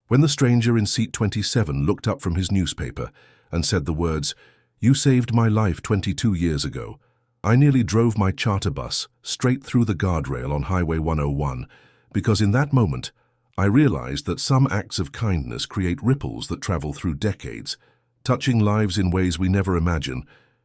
When the stranger in seat 27 looked up from his newspaper and said the words, "You saved my life 22 years ago," I nearly drove my charter bus straight through the guardrail on Highway 101, because in that moment, I realized that some acts of kindness create ripples that travel through decades, touching lives in ways we never imagine,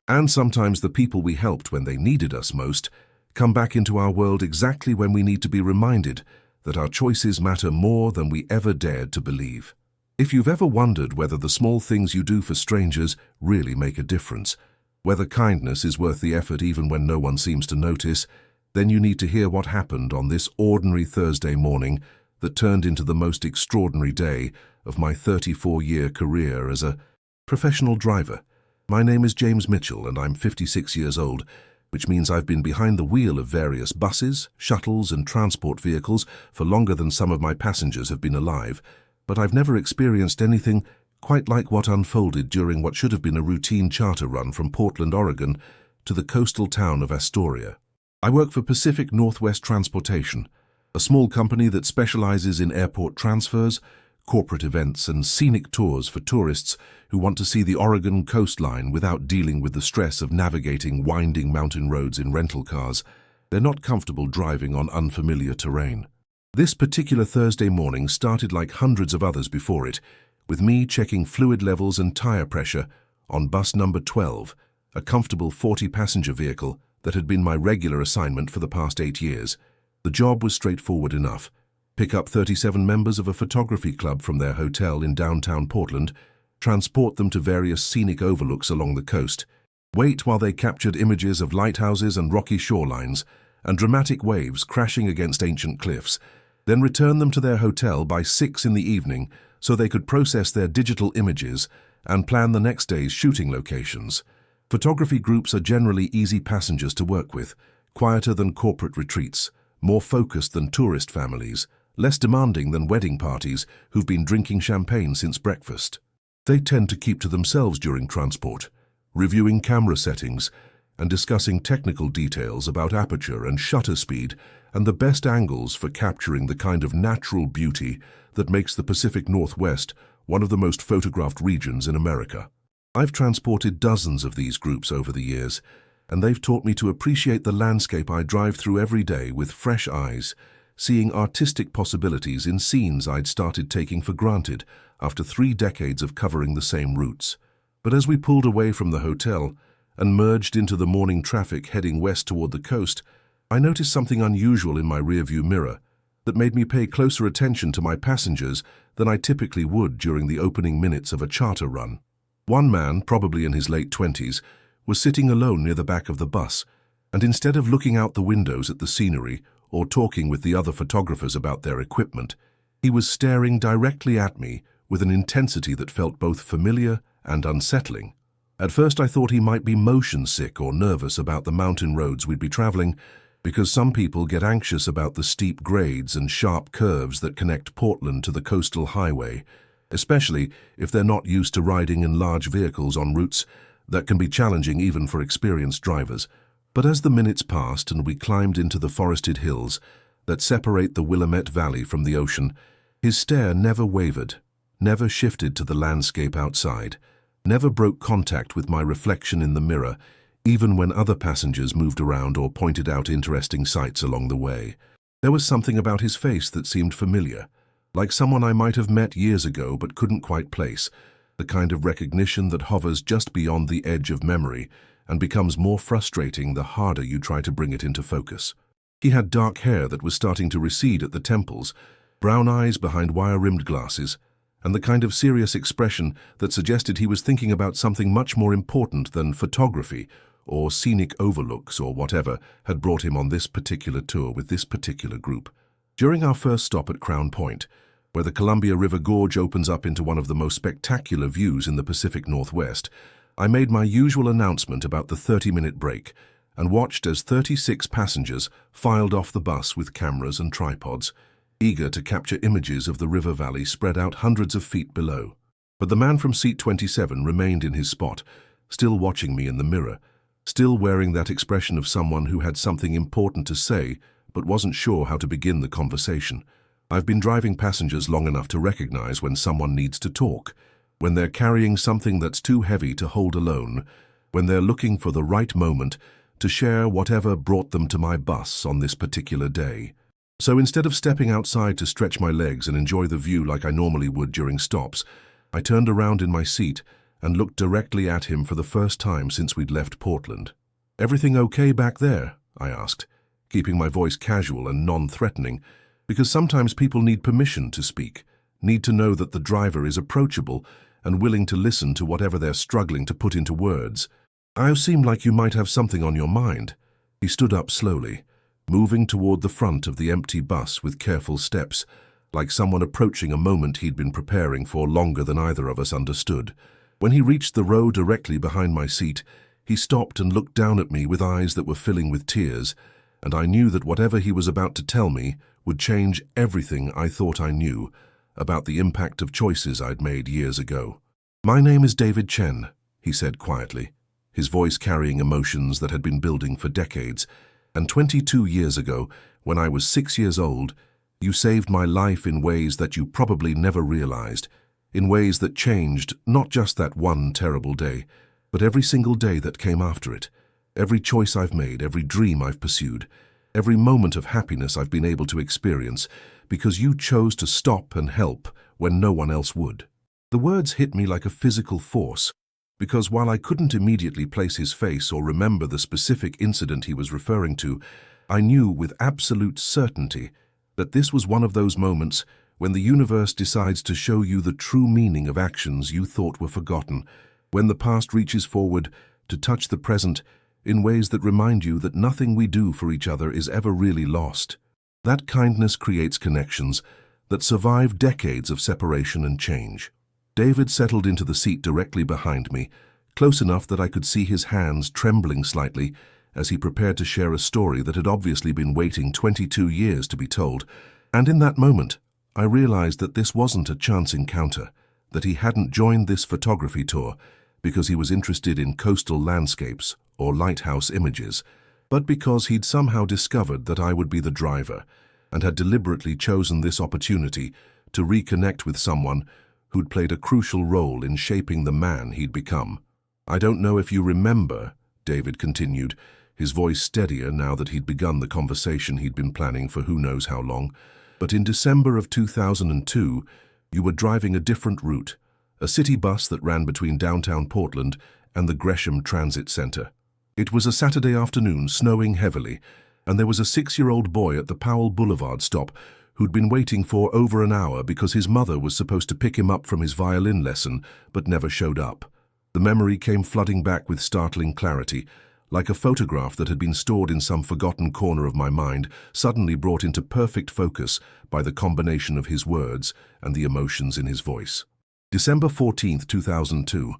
and sometimes the people we helped when they needed us most come back into our world exactly when we need to be reminded that our choices matter more than we ever dared to believe. If you've ever wondered whether the small things you do for strangers really make a difference, whether kindness is worth the effort even when no one seems to notice, then you need to hear what happened on this ordinary Thursday morning that turned into the most extraordinary day of my 34-year career as a professional driver. My name is James Mitchell and I'm 56 years old, which means I've been behind the wheel of various buses, shuttles and transport vehicles for longer than some of my passengers have been alive, but I've never experienced anything quite like what unfolded during what should have been a routine charter run from Portland, Oregon to the coastal town of Astoria. I work for Pacific Northwest Transportation, a small company that specializes in airport transfers, corporate events and scenic tours for tourists who want to see the Oregon coastline without dealing with the stress of navigating winding mountain roads in rental cars. They're not comfortable driving on unfamiliar terrain. This particular Thursday morning started like hundreds of others before it, with me checking fluid levels and tire pressure on bus number 12, a comfortable 40-passenger vehicle that had been my regular assignment for the past 8 years. The job was straightforward enough. Pick up 37 members of a photography club from their hotel in downtown Portland, transport them to various scenic overlooks along the coast, wait while they captured images of lighthouses and rocky shorelines and dramatic waves crashing against ancient cliffs, then return them to their hotel by 6 in the evening so they could process their digital images and plan the next day's shooting locations. Photography groups are generally easy passengers to work with, quieter than corporate retreats, more focused than tourist families, less demanding than wedding parties who've been drinking champagne since breakfast. They tend to keep to themselves during transport, reviewing camera settings and discussing technical details about aperture and shutter speed and the best angles for capturing the kind of natural beauty that makes the Pacific Northwest one of the most photographed regions in America. I've transported dozens of these groups over the years, and they've taught me to appreciate the landscape I drive through every day with fresh eyes, seeing artistic possibilities in scenes I'd started taking for granted after 3 decades of covering the same routes. But as we pulled away from the hotel and merged into the morning traffic heading west toward the coast, I noticed something unusual in my rearview mirror that made me pay closer attention to my passengers than I typically would during the opening minutes of a charter run. One man, probably in his late 20s, was sitting alone near the back of the bus, and instead of looking out the windows at the scenery or talking with the other photographers about their equipment, he was staring directly at me with an intensity that felt both familiar and unsettling. At first I thought he might be motion sick or nervous about the mountain roads we'd be traveling, because some people get anxious about the steep grades and sharp curves that connect Portland to the coastal highway, especially if they're not used to riding in large vehicles on routes that can be challenging even for experienced drivers. But as the minutes passed and we climbed into the forested hills that separate the Willamette Valley from the ocean, his stare never wavered, never shifted to the landscape outside, never broke contact with my reflection in the mirror, even when other passengers moved around or pointed out interesting sights along the way. There was something about his face that seemed familiar, like someone I might have met years ago but couldn't quite place, the kind of recognition that hovers just beyond the edge of memory and becomes more frustrating the harder you try to bring it into focus. He had dark hair that was starting to recede at the temples, brown eyes behind wire-rimmed glasses, and the kind of serious expression that suggested he was thinking about something much more important than photography or scenic overlooks or whatever had brought him on this particular tour with this particular group. During our first stop at Crown Point, where the Columbia River Gorge opens up into one of the most spectacular views in the Pacific Northwest, I made my usual announcement about the 30-minute break and watched as 36 passengers filed off the bus with cameras and tripods, eager to capture images of the river valley spread out hundreds of feet below. But the man from seat 27 remained in his spot, still watching me in the mirror, still wearing that expression of someone who had something important to say but wasn't sure how to begin the conversation. I've been driving passengers long enough to recognize when someone needs to talk, when they're carrying something that's too heavy to hold alone, when they're looking for the right moment to share whatever brought them to my bus on this particular day. So instead of stepping outside to stretch my legs and enjoy the view like I normally would during stops, I turned around in my seat and looked directly at him for the first time since we'd left Portland. "Everything okay back there?" I asked, keeping my voice casual and non-threatening, because sometimes people need permission to speak, need to know that the driver is approachable and willing to listen to whatever they're struggling to put into words. "I seem like you might have something on your mind." He stood up slowly, moving toward the front of the empty bus with careful steps, like someone approaching a moment he'd been preparing for longer than either of us understood. When he reached the row directly behind my seat, he stopped and looked down at me with eyes that were filling with tears, and I knew that whatever he was about to tell me would change everything I thought I knew about the impact of choices I'd made years ago. "My name is David Chen," he said quietly, his voice carrying emotions that had been building for decades. "And 22 years ago, when I was 6 years old, you saved my life in ways that you probably never realized, in ways that changed not just that one terrible day, but every single day that came after it, every choice I've made, every dream I've pursued, every moment of happiness I've been able to experience, because you chose to stop and help when no one else would." The words hit me like a physical force, because while I couldn't immediately place his face or remember the specific incident he was referring to, I knew with absolute certainty that this was one of those moments when the universe decides to show you the true meaning of actions you thought were forgotten, when the past reaches forward to touch the present in ways that remind you that nothing we do for each other is ever really lost. That kindness creates connections that survive decades of separation and change. David settled into the seat directly behind me, close enough that I could see his hands trembling slightly as he prepared to share a story that had obviously been waiting 22 years to be told. And in that moment, I realized that this wasn't a chance encounter, that he hadn't joined this photography tour because he was interested in coastal landscapes or lighthouse images, but because he'd somehow discovered that I would be the driver and had deliberately chosen this opportunity to reconnect with someone who'd played a crucial role in shaping the man he'd become. "I don't know if you remember," David continued, his voice steadier now that he'd begun the conversation he'd been planning for who knows how long, "but in December of 2002, you were driving a different route, a city bus that ran between downtown Portland and the Gresham Transit Center. It was a Saturday afternoon, snowing heavily, and there was a 6-year-old boy at the Powell Boulevard stop who'd been waiting for over an hour because his mother was supposed to pick him up from his violin lesson but never showed up." The memory came flooding back with startling clarity, like a photograph that had been stored in some forgotten corner of my mind, suddenly brought into perfect focus by the combination of his words and the emotions in his voice. December 14th, 2002.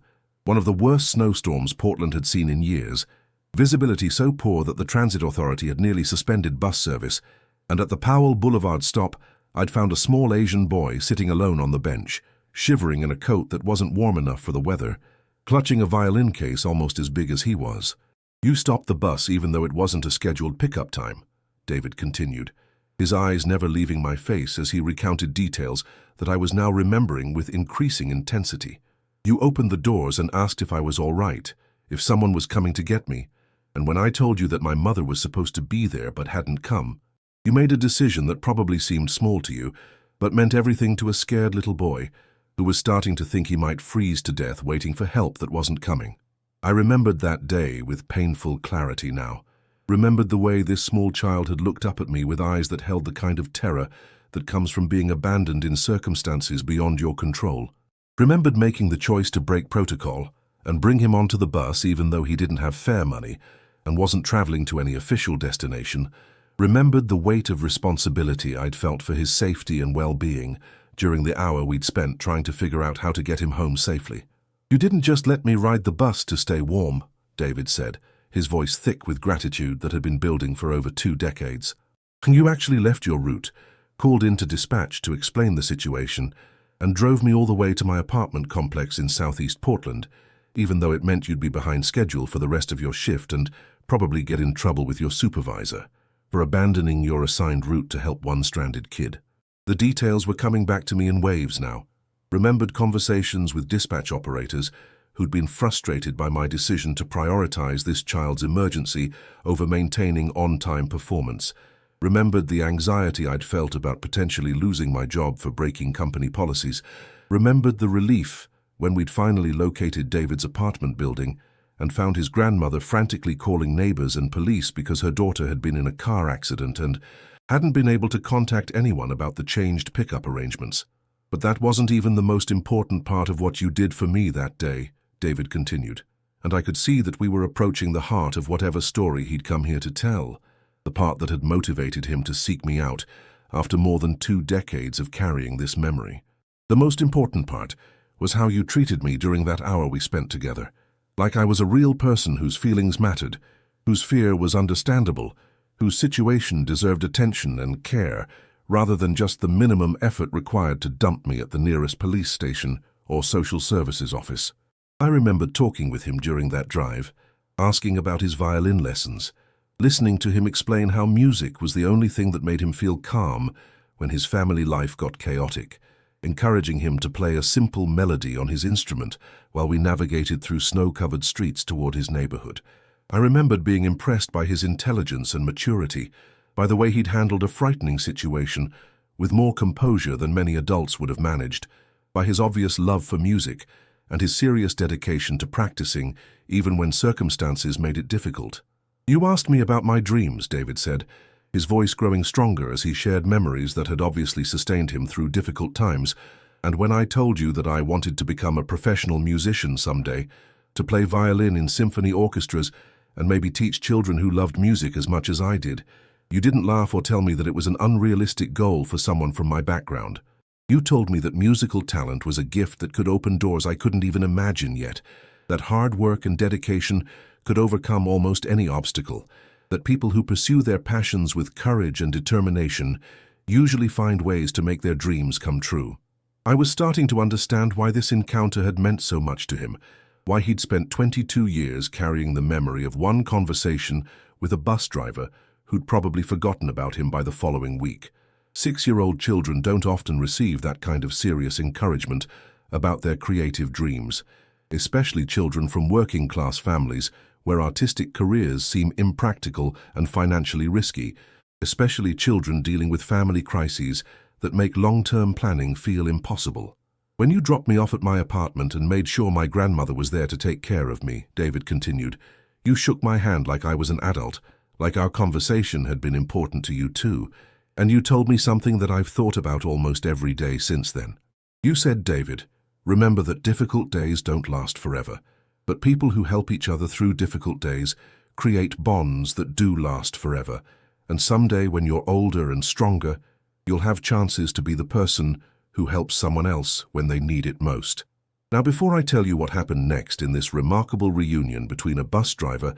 One of the worst snowstorms Portland had seen in years. Visibility so poor that the transit authority had nearly suspended bus service, and at the Powell Boulevard stop, I'd found a small Asian boy sitting alone on the bench, shivering in a coat that wasn't warm enough for the weather, clutching a violin case almost as big as he was. "You stopped the bus even though it wasn't a scheduled pickup time," David continued, his eyes never leaving my face as he recounted details that I was now remembering with increasing intensity. "You opened the doors and asked if I was all right, if someone was coming to get me, and when I told you that my mother was supposed to be there but hadn't come, you made a decision that probably seemed small to you, but meant everything to a scared little boy who was starting to think he might freeze to death waiting for help that wasn't coming." I remembered that day with painful clarity now, remembered the way this small child had looked up at me with eyes that held the kind of terror that comes from being abandoned in circumstances beyond your control. Remembered making the choice to break protocol and bring him onto the bus even though he didn't have fare money and wasn't traveling to any official destination. Remembered the weight of responsibility I'd felt for his safety and well-being during the hour we'd spent trying to figure out how to get him home safely. "You didn't just let me ride the bus to stay warm," David said, his voice thick with gratitude that had been building for over 2 decades. "You actually left your route, called into dispatch to explain the situation, and drove me all the way to my apartment complex in southeast Portland, even though it meant you'd be behind schedule for the rest of your shift and probably get in trouble with your supervisor for abandoning your assigned route to help one stranded kid." The details were coming back to me in waves now. Remembered conversations with dispatch operators who'd been frustrated by my decision to prioritize this child's emergency over maintaining on-time performance. Remembered the anxiety I'd felt about potentially losing my job for breaking company policies. Remembered the relief when we'd finally located David's apartment building and found his grandmother frantically calling neighbors and police because her daughter had been in a car accident and hadn't been able to contact anyone about the changed pickup arrangements. But that wasn't even the most important part of what you did for me that day, David continued, and I could see that we were approaching the heart of whatever story he'd come here to tell, the part that had motivated him to seek me out after more than 2 decades of carrying this memory. The most important part was how you treated me during that hour we spent together, like I was a real person whose feelings mattered, whose fear was understandable, whose situation deserved attention and care, rather than just the minimum effort required to dump me at the nearest police station or social services office. I remembered talking with him during that drive, asking about his violin lessons, listening to him explain how music was the only thing that made him feel calm when his family life got chaotic, encouraging him to play a simple melody on his instrument while we navigated through snow-covered streets toward his neighborhood. I remembered being impressed by his intelligence and maturity, by the way he'd handled a frightening situation with more composure than many adults would have managed, by his obvious love for music and his serious dedication to practicing even when circumstances made it difficult. "You asked me about my dreams," David said, his voice growing stronger as he shared memories that had obviously sustained him through difficult times. "And when I told you that I wanted to become a professional musician someday, to play violin in symphony orchestras and maybe teach children who loved music as much as I did, you didn't laugh or tell me that it was an unrealistic goal for someone from my background. You told me that musical talent was a gift that could open doors I couldn't even imagine yet, that hard work and dedication could overcome almost any obstacle, that people who pursue their passions with courage and determination usually find ways to make their dreams come true." I was starting to understand why this encounter had meant so much to him, why he'd spent 22 years carrying the memory of one conversation with a bus driver who'd probably forgotten about him by the following week. 6-year-old children don't often receive that kind of serious encouragement about their creative dreams, especially children from working-class families where artistic careers seem impractical and financially risky, especially children dealing with family crises that make long-term planning feel impossible. "When you dropped me off at my apartment and made sure my grandmother was there to take care of me," David continued, "you shook my hand like I was an adult, like our conversation had been important to you too, and you told me something that I've thought about almost every day since then. You said, David, remember that difficult days don't last forever, but people who help each other through difficult days create bonds that do last forever, and someday when you're older and stronger, you'll have chances to be the person who helps someone else when they need it most." Now, before I tell you what happened next in this remarkable reunion between a bus driver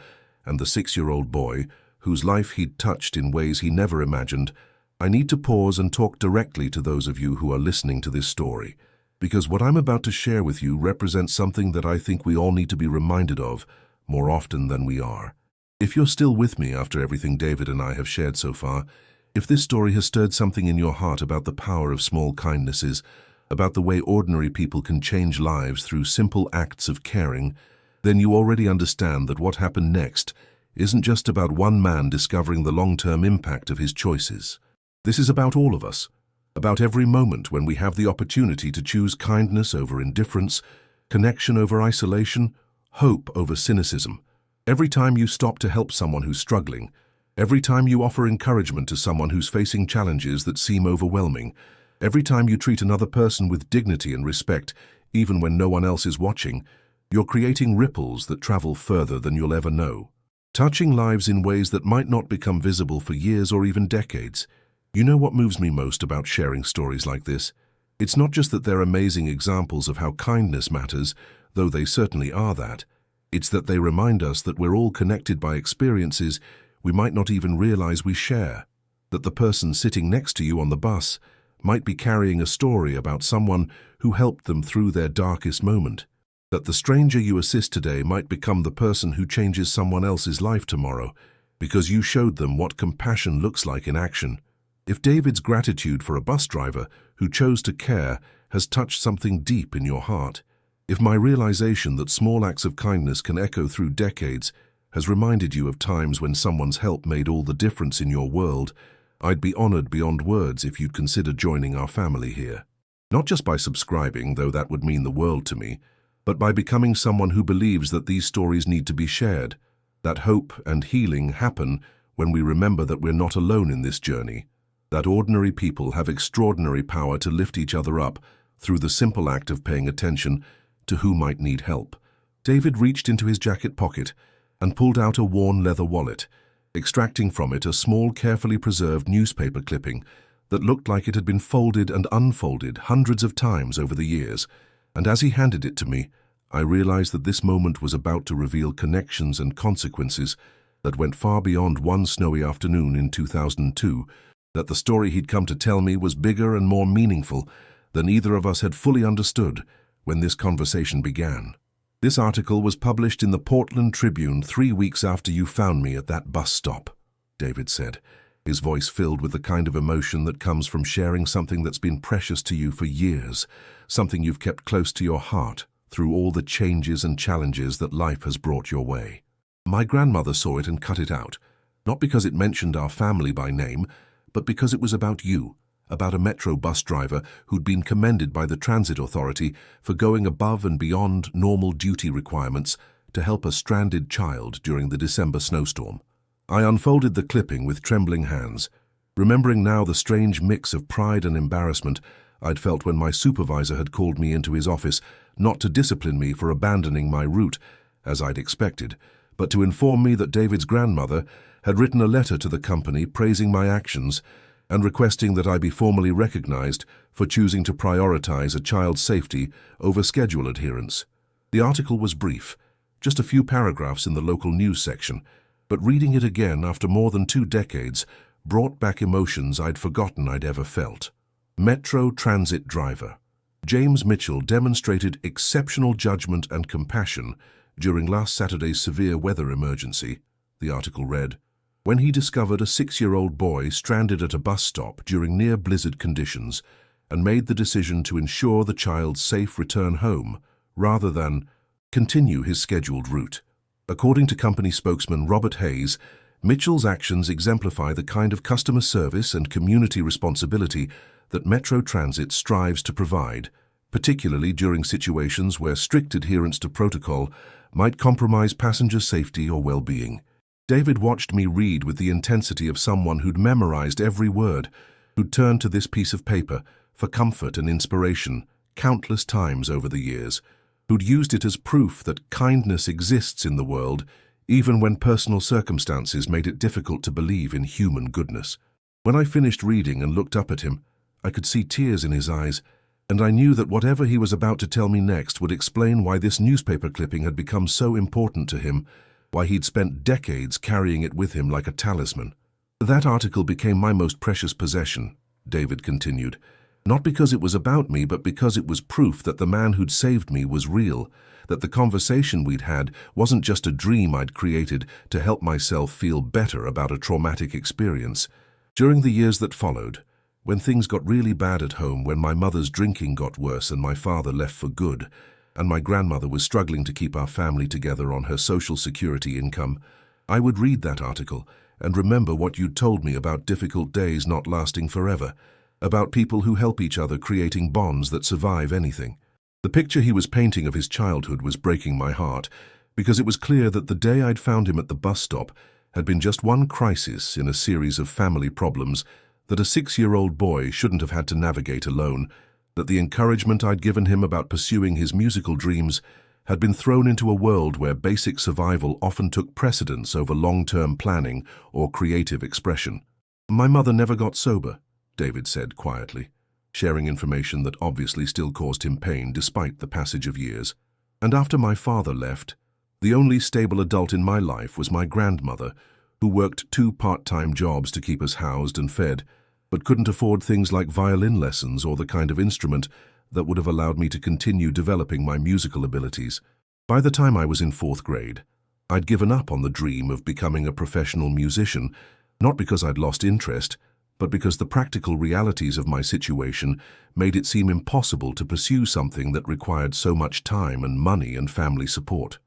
and the 6-year-old boy whose life he'd touched in ways he never imagined, I need to pause and talk directly to those of you who are listening to this story, because what I'm about to share with you represents something that I think we all need to be reminded of more often than we are. If you're still with me after everything David and I have shared so far, if this story has stirred something in your heart about the power of small kindnesses, about the way ordinary people can change lives through simple acts of caring, then you already understand that what happened next isn't just about one man discovering the long-term impact of his choices. This is about all of us, about every moment when we have the opportunity to choose kindness over indifference, connection over isolation, hope over cynicism. Every time you stop to help someone who's struggling, every time you offer encouragement to someone who's facing challenges that seem overwhelming, every time you treat another person with dignity and respect, even when no one else is watching, you're creating ripples that travel further than you'll ever know, touching lives in ways that might not become visible for years or even decades. You know what moves me most about sharing stories like this? It's not just that they're amazing examples of how kindness matters, though they certainly are that. It's that they remind us that we're all connected by experiences we might not even realize we share, that the person sitting next to you on the bus might be carrying a story about someone who helped them through their darkest moment, that the stranger you assist today might become the person who changes someone else's life tomorrow because you showed them what compassion looks like in action. If David's gratitude for a bus driver who chose to care has touched something deep in your heart, if my realization that small acts of kindness can echo through decades has reminded you of times when someone's help made all the difference in your world, I'd be honored beyond words if you'd consider joining our family here. Not just by subscribing, though that would mean the world to me, but by becoming someone who believes that these stories need to be shared, that hope and healing happen when we remember that we're not alone in this journey, that ordinary people have extraordinary power to lift each other up through the simple act of paying attention to who might need help. David reached into his jacket pocket and pulled out a worn leather wallet, extracting from it a small, carefully preserved newspaper clipping that looked like it had been folded and unfolded hundreds of times over the years. And as he handed it to me, I realized that this moment was about to reveal connections and consequences that went far beyond one snowy afternoon in 2002, that the story he'd come to tell me was bigger and more meaningful than either of us had fully understood when this conversation began. This article was published in the Portland Tribune 3 weeks after you found me at that bus stop, David said, his voice filled with the kind of emotion that comes from sharing something that's been precious to you for years, something you've kept close to your heart through all the changes and challenges that life has brought your way. My grandmother saw it and cut it out, not because it mentioned our family by name, but because it was about you, about a metro bus driver who'd been commended by the transit authority for going above and beyond normal duty requirements to help a stranded child during the December snowstorm. I unfolded the clipping with trembling hands, remembering now the strange mix of pride and embarrassment I'd felt when my supervisor had called me into his office not to discipline me for abandoning my route, as I'd expected, but to inform me that David's grandmother had written a letter to the company praising my actions and requesting that I be formally recognized for choosing to prioritize a child's safety over schedule adherence. The article was brief, just a few paragraphs in the local news section, but reading it again after more than 2 decades brought back emotions I'd forgotten I'd ever felt. Metro transit driver James Mitchell demonstrated exceptional judgment and compassion during last Saturday's severe weather emergency, the article read, when he discovered a 6-year-old boy stranded at a bus stop during near blizzard conditions and made the decision to ensure the child's safe return home rather than continue his scheduled route. According to company spokesman Robert Hayes, Mitchell's actions exemplify the kind of customer service and community responsibility that Metro Transit strives to provide, particularly during situations where strict adherence to protocol might compromise passenger safety or well-being. David watched me read with the intensity of someone who'd memorized every word, who'd turned to this piece of paper for comfort and inspiration countless times over the years, who'd used it as proof that kindness exists in the world even when personal circumstances made it difficult to believe in human goodness. When I finished reading and looked up at him, I could see tears in his eyes, and I knew that whatever he was about to tell me next would explain why this newspaper clipping had become so important to him, why he'd spent decades carrying it with him like a talisman. That article became my most precious possession, David continued, not because it was about me, but because it was proof that the man who'd saved me was real, that the conversation we'd had wasn't just a dream I'd created to help myself feel better about a traumatic experience. During the years that followed, when things got really bad at home, when my mother's drinking got worse and my father left for good, and my grandmother was struggling to keep our family together on her Social Security income, I would read that article and remember what you'd told me about difficult days not lasting forever, about people who help each other creating bonds that survive anything. The picture he was painting of his childhood was breaking my heart, because it was clear that the day I'd found him at the bus stop had been just one crisis in a series of family problems that a 6-year-old boy shouldn't have had to navigate alone, that the encouragement I'd given him about pursuing his musical dreams had been thrown into a world where basic survival often took precedence over long-term planning or creative expression. My mother never got sober, David said quietly, sharing information that obviously still caused him pain despite the passage of years. And after my father left, the only stable adult in my life was my grandmother, who worked 2 part-time jobs to keep us housed and fed, but couldn't afford things like violin lessons or the kind of instrument that would have allowed me to continue developing my musical abilities. By the time I was in 4th grade, I'd given up on the dream of becoming a professional musician, not because I'd lost interest, but because the practical realities of my situation made it seem impossible to pursue something that required so much time and money and family support.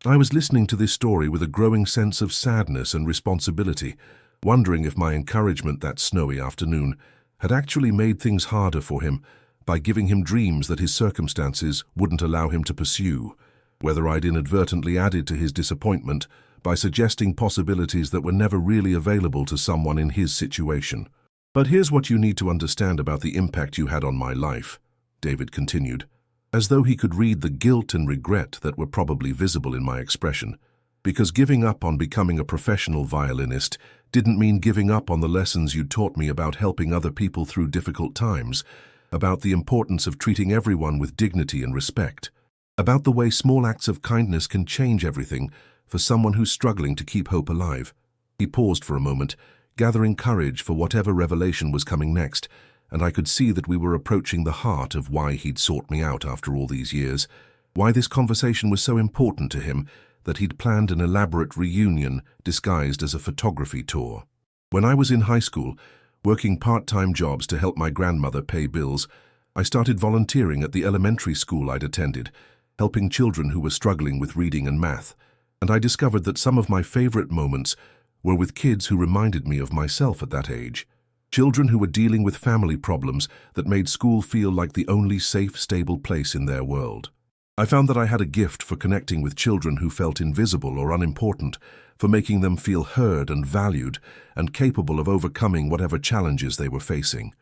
I was listening to this story with a growing sense of sadness and responsibility, wondering if my encouragement that snowy afternoon had actually made things harder for him by giving him dreams that his circumstances wouldn't allow him to pursue, whether I'd inadvertently added to his disappointment by suggesting possibilities that were never really available to someone in his situation. "But here's what you need to understand about the impact you had on my life," David continued, as though he could read the guilt and regret that were probably visible in my expression. "Because giving up on becoming a professional violinist didn't mean giving up on the lessons you taught me about helping other people through difficult times, about the importance of treating everyone with dignity and respect, about the way small acts of kindness can change everything for someone who's struggling to keep hope alive." He paused for a moment, gathering courage for whatever revelation was coming next, and I could see that we were approaching the heart of why he'd sought me out after all these years, why this conversation was so important to him that he'd planned an elaborate reunion disguised as a photography tour. "When I was in high school, working part-time jobs to help my grandmother pay bills, I started volunteering at the elementary school I'd attended, helping children who were struggling with reading and math, and I discovered that some of my favorite moments were with kids who reminded me of myself at that age. Children who were dealing with family problems that made school feel like the only safe, stable place in their world. I found that I had a gift for connecting with children who felt invisible or unimportant, for making them feel heard and valued and capable of overcoming whatever challenges they were facing."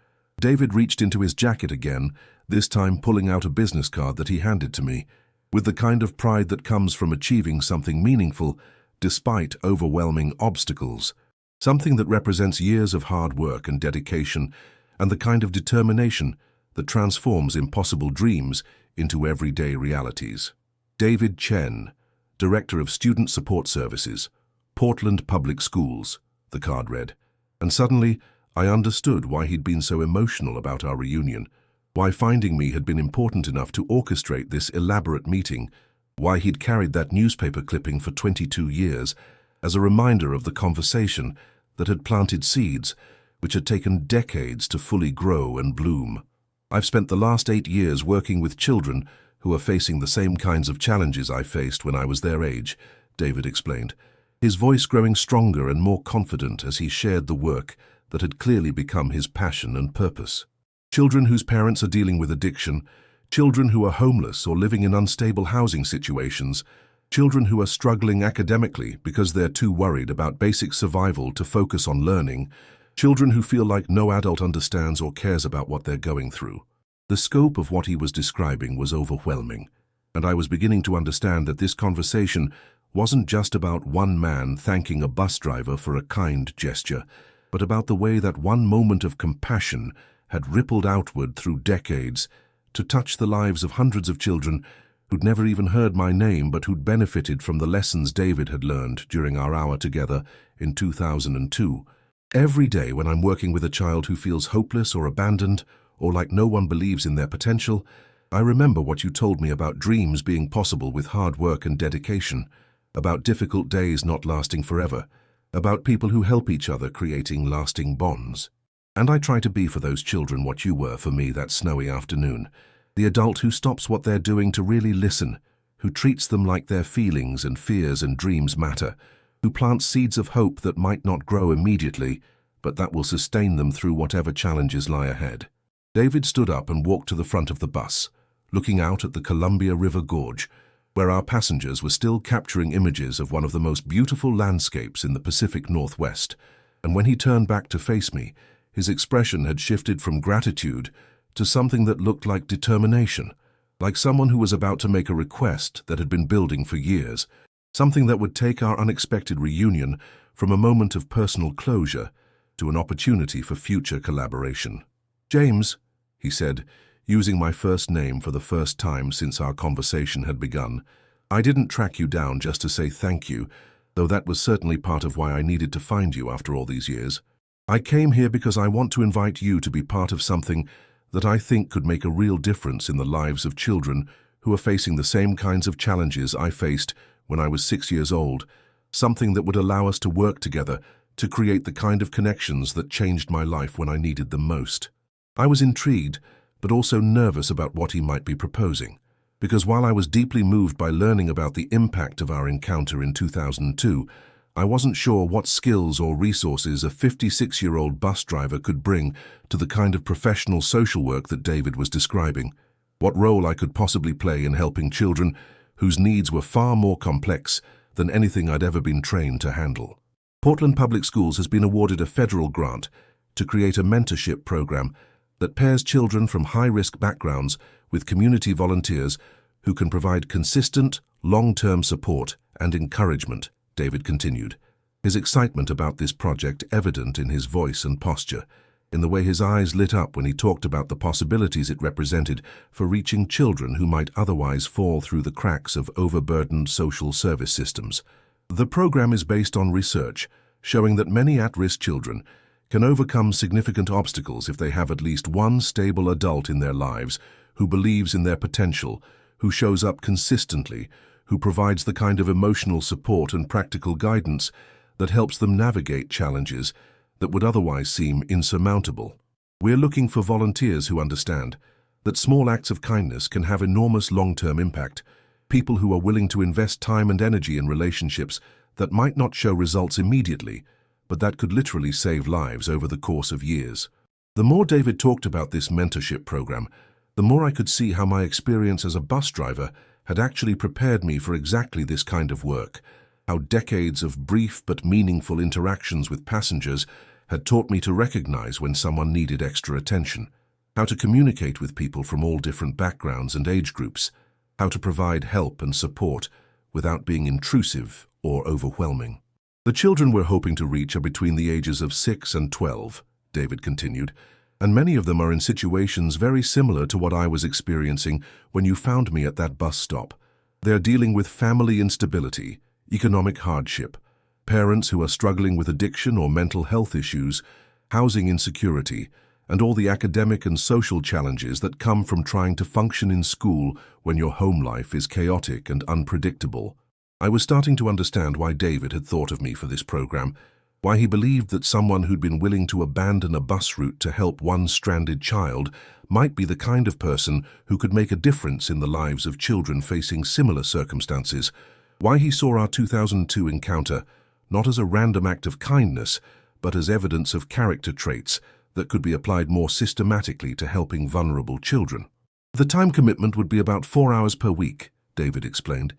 David reached into his jacket again, this time pulling out a business card that he handed to me, with the kind of pride that comes from achieving something meaningful despite overwhelming obstacles, something that represents years of hard work and dedication and the kind of determination that transforms impossible dreams into everyday realities. "David Chen, Director of Student Support Services, Portland Public Schools," the card read, and suddenly I understood why he'd been so emotional about our reunion, why finding me had been important enough to orchestrate this elaborate meeting, why he'd carried that newspaper clipping for 22 years as a reminder of the conversation that had planted seeds which had taken decades to fully grow and bloom. "I've spent the last 8 years working with children who are facing the same kinds of challenges I faced when I was their age," David explained, his voice growing stronger and more confident as he shared the work that had clearly become his passion and purpose. "Children whose parents are dealing with addiction, children who are homeless or living in unstable housing situations, children who are struggling academically because they're too worried about basic survival to focus on learning, children who feel like no adult understands or cares about what they're going through." The scope of what he was describing was overwhelming, and I was beginning to understand that this conversation wasn't just about one man thanking a bus driver for a kind gesture, but about the way that one moment of compassion had rippled outward through decades to touch the lives of hundreds of children who'd never even heard my name but who'd benefited from the lessons David had learned during our hour together in 2002. "Every day when I'm working with a child who feels hopeless or abandoned or like no one believes in their potential, I remember what you told me about dreams being possible with hard work and dedication, about difficult days not lasting forever, about people who help each other creating lasting bonds. And I try to be for those children what you were for me that snowy afternoon, the adult who stops what they're doing to really listen, who treats them like their feelings and fears and dreams matter, who plants seeds of hope that might not grow immediately, but that will sustain them through whatever challenges lie ahead." David stood up and walked to the front of the bus, looking out at the Columbia River Gorge, where our passengers were still capturing images of one of the most beautiful landscapes in the Pacific Northwest. And when he turned back to face me, his expression had shifted from gratitude to something that looked like determination, like someone who was about to make a request that had been building for years, something that would take our unexpected reunion from a moment of personal closure to an opportunity for future collaboration. "James," he said, using my first name for the first time since our conversation had begun, "I didn't track you down just to say thank you, though that was certainly part of why I needed to find you after all these years. I came here because I want to invite you to be part of something that I think could make a real difference in the lives of children who are facing the same kinds of challenges I faced when I was 6 years old, something that would allow us to work together to create the kind of connections that changed my life when I needed them most. I was intrigued, but also nervous about what he might be proposing, because while I was deeply moved by learning about the impact of our encounter in 2002, I wasn't sure what skills or resources a 56-year-old bus driver could bring to the kind of professional social work that David was describing, what role I could possibly play in helping children whose needs were far more complex than anything I'd ever been trained to handle. Portland Public Schools has been awarded a federal grant to create a mentorship program that pairs children from high-risk backgrounds with community volunteers who can provide consistent, long-term support and encouragement, David continued, his excitement about this project evident in his voice and posture, in the way his eyes lit up when he talked about the possibilities it represented for reaching children who might otherwise fall through the cracks of overburdened social service systems. The program is based on research showing that many at-risk children can overcome significant obstacles if they have at least one stable adult in their lives who believes in their potential, who shows up consistently, who provides the kind of emotional support and practical guidance that helps them navigate challenges that would otherwise seem insurmountable. We're looking for volunteers who understand that small acts of kindness can have enormous long-term impact, people who are willing to invest time and energy in relationships that might not show results immediately, but that could literally save lives over the course of years. The more David talked about this mentorship program, the more I could see how my experience as a bus driver had actually prepared me for exactly this kind of work, how decades of brief but meaningful interactions with passengers had taught me to recognize when someone needed extra attention, how to communicate with people from all different backgrounds and age groups, how to provide help and support without being intrusive or overwhelming. The children we're hoping to reach are between the ages of 6 and 12, David continued, and many of them are in situations very similar to what I was experiencing when you found me at that bus stop. They're dealing with family instability, economic hardship, parents who are struggling with addiction or mental health issues, housing insecurity, and all the academic and social challenges that come from trying to function in school when your home life is chaotic and unpredictable. I was starting to understand why David had thought of me for this program, why he believed that someone who'd been willing to abandon a bus route to help one stranded child might be the kind of person who could make a difference in the lives of children facing similar circumstances, why he saw our 2002 encounter not as a random act of kindness, but as evidence of character traits that could be applied more systematically to helping vulnerable children. The time commitment would be about 4 hours per week, David explained,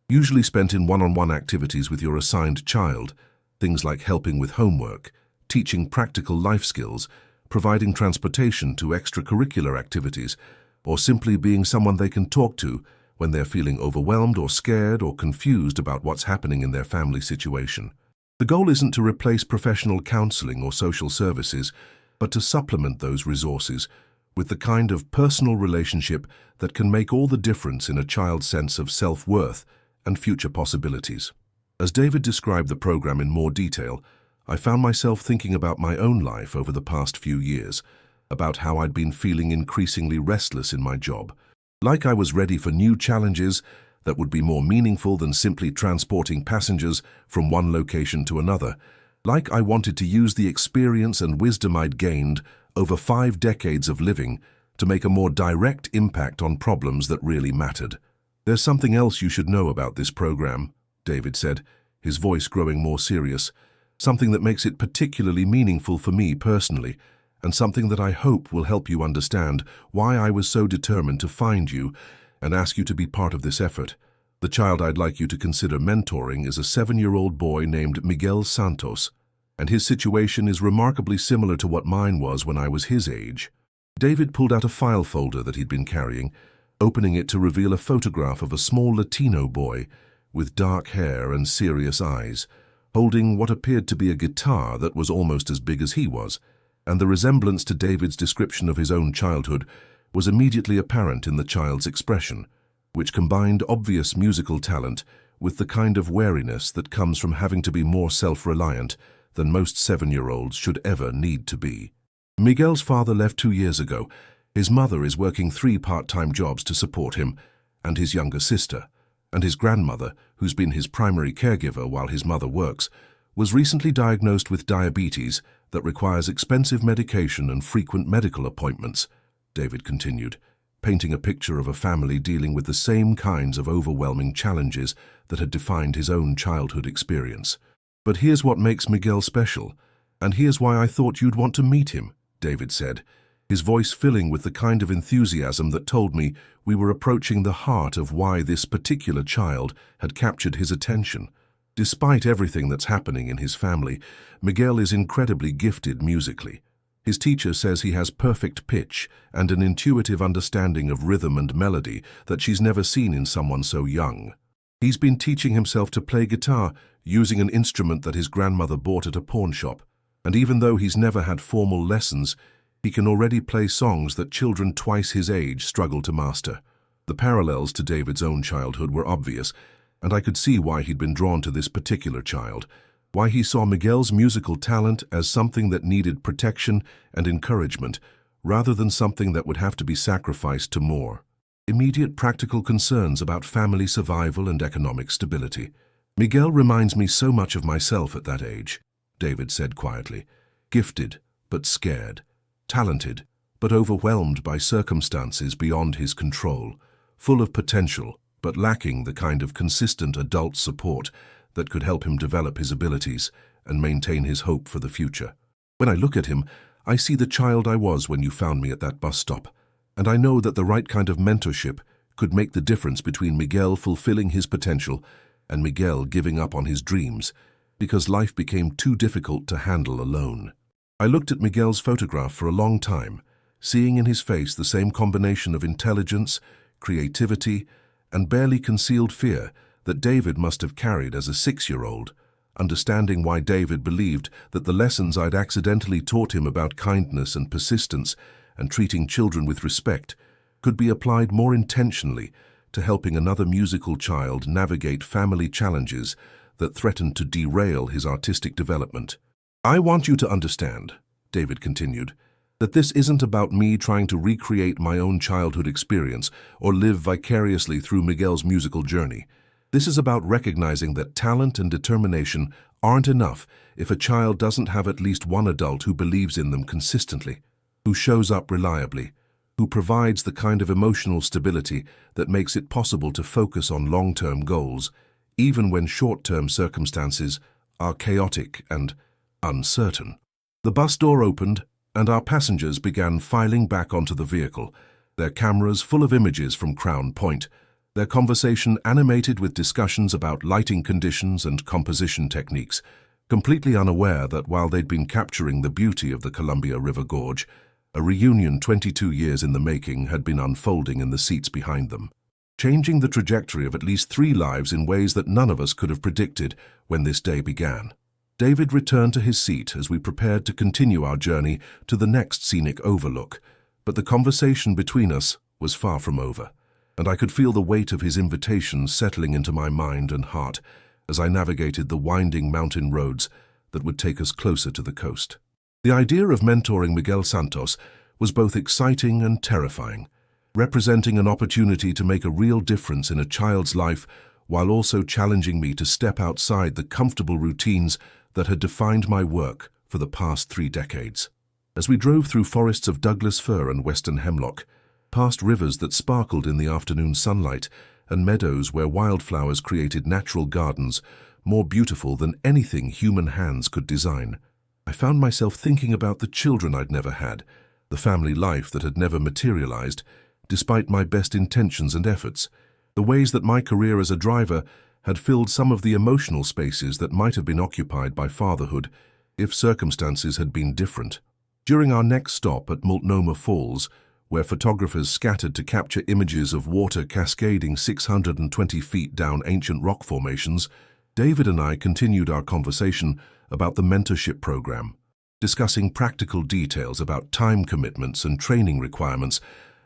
usually spent in one-on-one activities with your assigned child, things like helping with homework, teaching practical life skills, providing transportation to extracurricular activities, or simply being someone they can talk to when they're feeling overwhelmed or scared or confused about what's happening in their family situation. The goal isn't to replace professional counseling or social services, but to supplement those resources with the kind of personal relationship that can make all the difference in a child's sense of self-worth and future possibilities. As David described the program in more detail, I found myself thinking about my own life over the past few years, about how I'd been feeling increasingly restless in my job, like I was ready for new challenges that would be more meaningful than simply transporting passengers from one location to another, like I wanted to use the experience and wisdom I'd gained over 5 decades of living to make a more direct impact on problems that really mattered. There's something else you should know about this program, David said, his voice growing more serious, something that makes it particularly meaningful for me personally, and something that I hope will help you understand why I was so determined to find you and ask you to be part of this effort. The child I'd like you to consider mentoring is a 7-year-old boy named Miguel Santos, and his situation is remarkably similar to what mine was when I was his age. David pulled out a file folder that he'd been carrying, opening it to reveal a photograph of a small Latino boy with dark hair and serious eyes, holding what appeared to be a guitar that was almost as big as he was, and the resemblance to David's description of his own childhood was immediately apparent in the child's expression, which combined obvious musical talent with the kind of wariness that comes from having to be more self-reliant than most 7-year-olds should ever need to be. Miguel's father left 2 years ago. His mother is working 3 part-time jobs to support him and his younger sister, and his grandmother, who's been his primary caregiver while his mother works, was recently diagnosed with diabetes that requires expensive medication and frequent medical appointments, David continued, painting a picture of a family dealing with the same kinds of overwhelming challenges that had defined his own childhood experience. But here's what makes Miguel special, and here's why I thought you'd want to meet him, David said, his voice filling with the kind of enthusiasm that told me we were approaching the heart of why this particular child had captured his attention. Despite everything that's happening in his family, Miguel is incredibly gifted musically. His teacher says he has perfect pitch and an intuitive understanding of rhythm and melody that she's never seen in someone so young. He's been teaching himself to play guitar using an instrument that his grandmother bought at a pawn shop, and even though he's never had formal lessons, he can already play songs that children twice his age struggle to master. The parallels to David's own childhood were obvious, and I could see why he'd been drawn to this particular child, why he saw Miguel's musical talent as something that needed protection and encouragement, rather than something that would have to be sacrificed to more immediate practical concerns about family survival and economic stability. Miguel reminds me so much of myself at that age, David said quietly. Gifted, but scared. Talented, but overwhelmed by circumstances beyond his control. Full of potential, but lacking the kind of consistent adult support that could help him develop his abilities and maintain his hope for the future. When I look at him, I see the child I was when you found me at that bus stop, and I know that the right kind of mentorship could make the difference between Miguel fulfilling his potential and Miguel giving up on his dreams, because life became too difficult to handle alone. I looked at Miguel's photograph for a long time, seeing in his face the same combination of intelligence, creativity, and barely concealed fear that David must have carried as a 6-year-old, understanding why David believed that the lessons I'd accidentally taught him about kindness and persistence and treating children with respect could be applied more intentionally to helping another musical child navigate family challenges that threatened to derail his artistic development. I want you to understand, David continued, that this isn't about me trying to recreate my own childhood experience or live vicariously through Miguel's musical journey. This is about recognizing that talent and determination aren't enough if a child doesn't have at least one adult who believes in them consistently, who shows up reliably, who provides the kind of emotional stability that makes it possible to focus on long-term goals, even when short-term circumstances are chaotic and uncertain. The bus door opened, and our passengers began filing back onto the vehicle, their cameras full of images from Crown Point, their conversation animated with discussions about lighting conditions and composition techniques, completely unaware that while they'd been capturing the beauty of the Columbia River Gorge, a reunion 22 years in the making had been unfolding in the seats behind them, changing the trajectory of at least 3 lives in ways that none of us could have predicted when this day began. David returned to his seat as we prepared to continue our journey to the next scenic overlook, but the conversation between us was far from over, and I could feel the weight of his invitation settling into my mind and heart as I navigated the winding mountain roads that would take us closer to the coast. The idea of mentoring Miguel Santos was both exciting and terrifying, representing an opportunity to make a real difference in a child's life while also challenging me to step outside the comfortable routines that had defined my work for the past 3 decades. As we drove through forests of Douglas fir and western hemlock, past rivers that sparkled in the afternoon sunlight, and meadows where wildflowers created natural gardens more beautiful than anything human hands could design, I found myself thinking about the children I'd never had, the family life that had never materialized, despite my best intentions and efforts, the ways that my career as a driver had filled some of the emotional spaces that might have been occupied by fatherhood if circumstances had been different. During our next stop at Multnomah Falls, where photographers scattered to capture images of water cascading 620 feet down ancient rock formations, David and I continued our conversation about the mentorship program, discussing practical details about time commitments and training requirements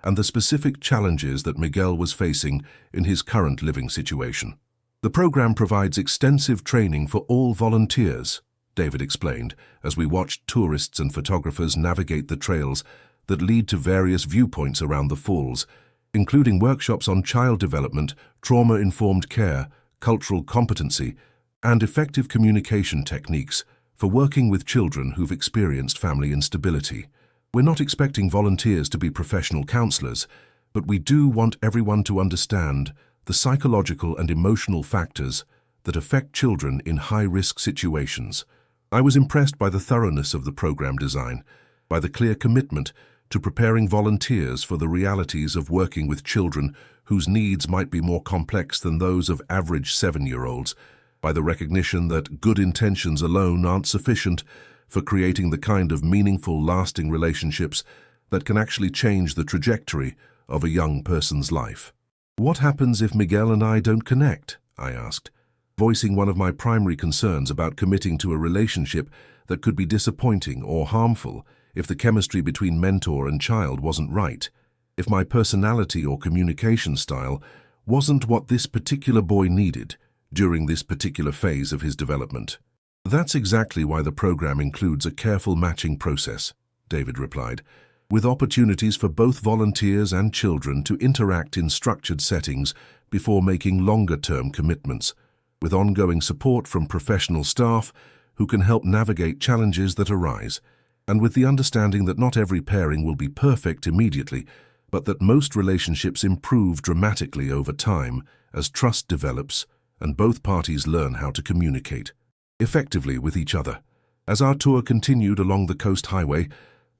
and the specific challenges that Miguel was facing in his current living situation. The program provides extensive training for all volunteers, David explained, as we watched tourists and photographers navigate the trails that lead to various viewpoints around the falls, including workshops on child development, trauma-informed care, cultural competency, and effective communication techniques for working with children who've experienced family instability. We're not expecting volunteers to be professional counselors, but we do want everyone to understand the psychological and emotional factors that affect children in high-risk situations. I was impressed by the thoroughness of the program design, by the clear commitment to preparing volunteers for the realities of working with children whose needs might be more complex than those of average 7-year-olds, by the recognition that good intentions alone aren't sufficient for creating the kind of meaningful, lasting relationships that can actually change the trajectory of a young person's life. "What happens if Miguel and I don't connect?" I asked, voicing one of my primary concerns about committing to a relationship that could be disappointing or harmful if the chemistry between mentor and child wasn't right, if my personality or communication style wasn't what this particular boy needed during this particular phase of his development. "That's exactly why the program includes a careful matching process," David replied, "with opportunities for both volunteers and children to interact in structured settings before making longer-term commitments, with ongoing support from professional staff who can help navigate challenges that arise, and with the understanding that not every pairing will be perfect immediately, but that most relationships improve dramatically over time as trust develops and both parties learn how to communicate effectively with each other." As our tour continued along the coast highway,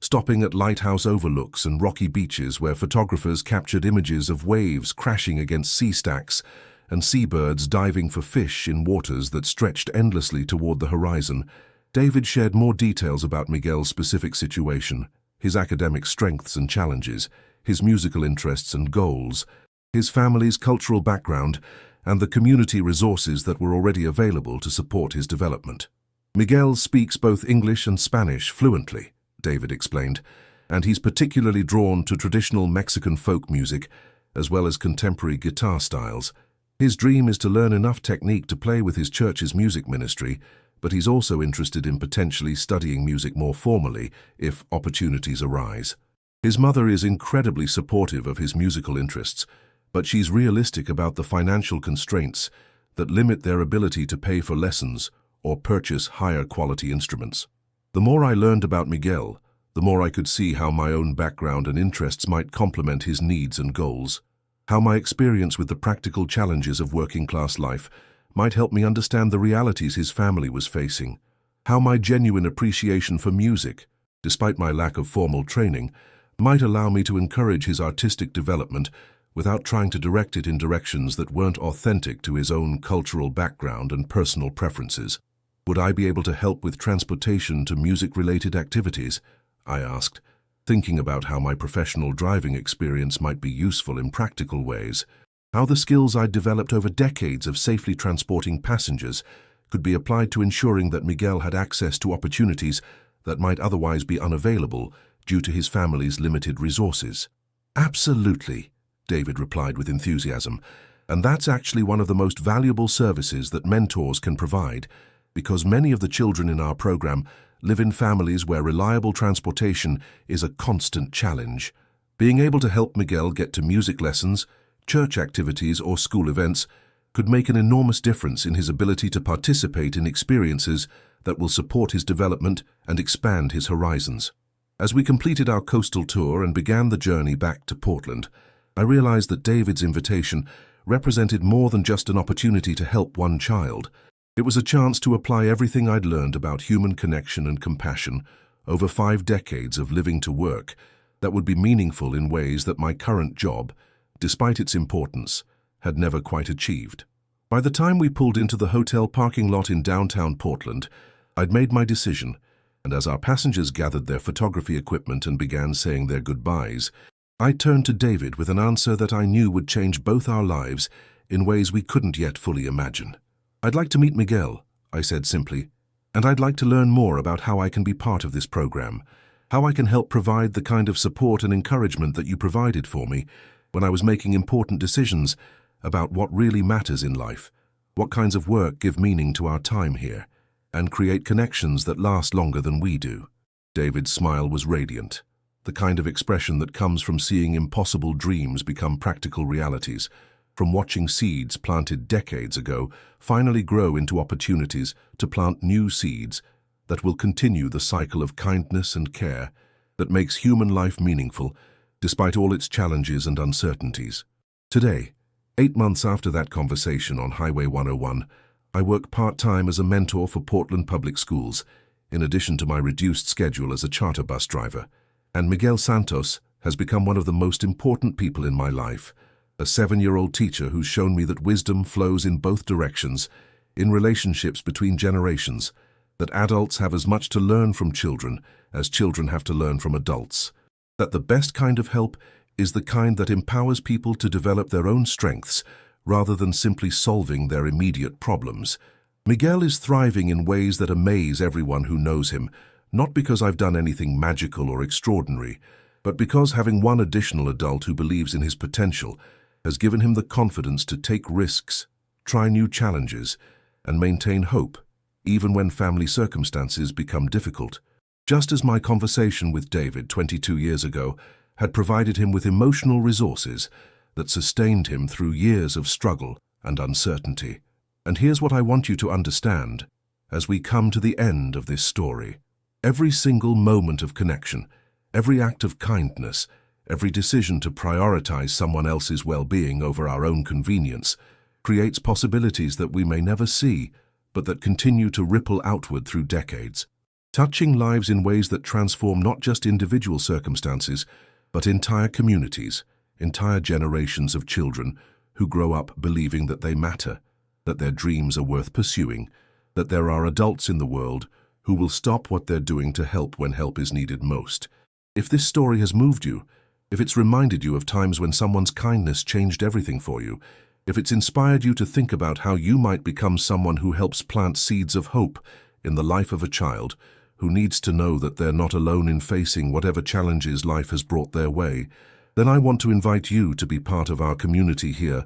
stopping at lighthouse overlooks and rocky beaches where photographers captured images of waves crashing against sea stacks and seabirds diving for fish in waters that stretched endlessly toward the horizon, David shared more details about Miguel's specific situation, his academic strengths and challenges, his musical interests and goals, his family's cultural background, and the community resources that were already available to support his development. "Miguel speaks both English and Spanish fluently," David explained, "and he's particularly drawn to traditional Mexican folk music as well as contemporary guitar styles. His dream is to learn enough technique to play with his church's music ministry, but he's also interested in potentially studying music more formally if opportunities arise. His mother is incredibly supportive of his musical interests, but she's realistic about the financial constraints that limit their ability to pay for lessons or purchase higher quality instruments." The more I learned about Miguel, the more I could see how my own background and interests might complement his needs and goals, how my experience with the practical challenges of working-class life might help me understand the realities his family was facing, how my genuine appreciation for music, despite my lack of formal training, might allow me to encourage his artistic development without trying to direct it in directions that weren't authentic to his own cultural background and personal preferences. "Would I be able to help with transportation to music-related activities?" I asked, thinking about how my professional driving experience might be useful in practical ways, how the skills I'd developed over decades of safely transporting passengers could be applied to ensuring that Miguel had access to opportunities that might otherwise be unavailable due to his family's limited resources. "Absolutely," David replied with enthusiasm, "and that's actually one of the most valuable services that mentors can provide, because many of the children in our program live in families where reliable transportation is a constant challenge. Being able to help Miguel get to music lessons, church activities, or school events could make an enormous difference in his ability to participate in experiences that will support his development and expand his horizons." As we completed our coastal tour and began the journey back to Portland, I realized that David's invitation represented more than just an opportunity to help one child. It was a chance to apply everything I'd learned about human connection and compassion over 5 decades of living to work that would be meaningful in ways that my current job, despite its importance, had never quite achieved. By the time we pulled into the hotel parking lot in downtown Portland, I'd made my decision, and as our passengers gathered their photography equipment and began saying their goodbyes, I turned to David with an answer that I knew would change both our lives in ways we couldn't yet fully imagine. "I'd like to meet Miguel," I said simply, "and I'd like to learn more about how I can be part of this program, how I can help provide the kind of support and encouragement that you provided for me when I was making important decisions about what really matters in life, what kinds of work give meaning to our time here, and create connections that last longer than we do." David's smile was radiant, the kind of expression that comes from seeing impossible dreams become practical realities. from watching seeds planted decades ago finally grow into opportunities to plant new seeds that will continue the cycle of kindness and care that makes human life meaningful despite all its challenges and uncertainties. Today, 8 months after that conversation on Highway 101, I work part-time as a mentor for Portland Public Schools, in addition to my reduced schedule as a charter bus driver. And Miguel Santos has become one of the most important people in my life, a 7-year-old teacher who's shown me that wisdom flows in both directions, in relationships between generations, that adults have as much to learn from children as children have to learn from adults, that the best kind of help is the kind that empowers people to develop their own strengths rather than simply solving their immediate problems. Miguel is thriving in ways that amaze everyone who knows him, not because I've done anything magical or extraordinary, but because having one additional adult who believes in his potential has given him the confidence to take risks, try new challenges, and maintain hope, even when family circumstances become difficult. Just as my conversation with David 22 years ago had provided him with emotional resources that sustained him through years of struggle and uncertainty. And here's what I want you to understand as we come to the end of this story. Every single moment of connection, every act of kindness, every decision to prioritize someone else's well-being over our own convenience creates possibilities that we may never see, but that continue to ripple outward through decades, touching lives in ways that transform not just individual circumstances, but entire communities, entire generations of children who grow up believing that they matter, that their dreams are worth pursuing, that there are adults in the world who will stop what they're doing to help when help is needed most. If this story has moved you, if it's reminded you of times when someone's kindness changed everything for you, if it's inspired you to think about how you might become someone who helps plant seeds of hope in the life of a child who needs to know that they're not alone in facing whatever challenges life has brought their way, then I want to invite you to be part of our community here,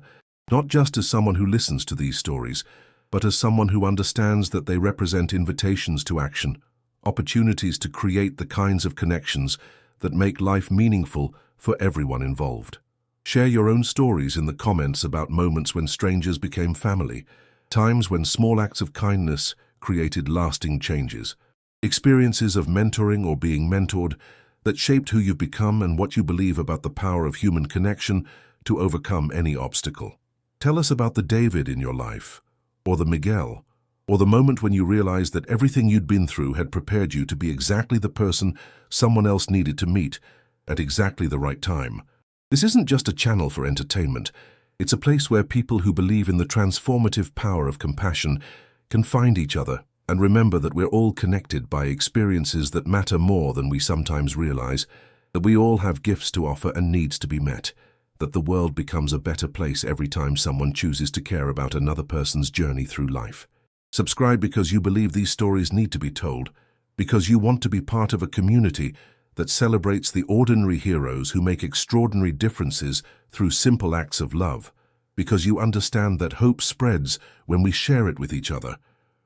not just as someone who listens to these stories, but as someone who understands that they represent invitations to action, opportunities to create the kinds of connections that make life meaningful for everyone involved. Share your own stories in the comments about moments when strangers became family, times when small acts of kindness created lasting changes, experiences of mentoring or being mentored that shaped who you've become and what you believe about the power of human connection to overcome any obstacle. Tell us about the David in your life, or the Miguel, or the moment when you realized that everything you'd been through had prepared you to be exactly the person someone else needed to meet at exactly the right time. This isn't just a channel for entertainment. It's a place where people who believe in the transformative power of compassion can find each other and remember that we're all connected by experiences that matter more than we sometimes realize, that we all have gifts to offer and needs to be met, that the world becomes a better place every time someone chooses to care about another person's journey through life. Subscribe because you believe these stories need to be told, because you want to be part of a community that celebrates the ordinary heroes who make extraordinary differences through simple acts of love, because you understand that hope spreads when we share it with each other,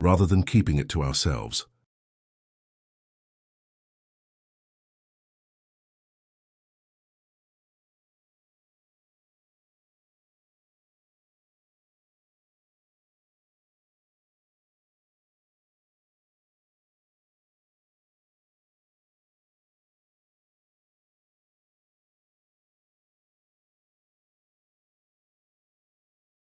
rather than keeping it to ourselves.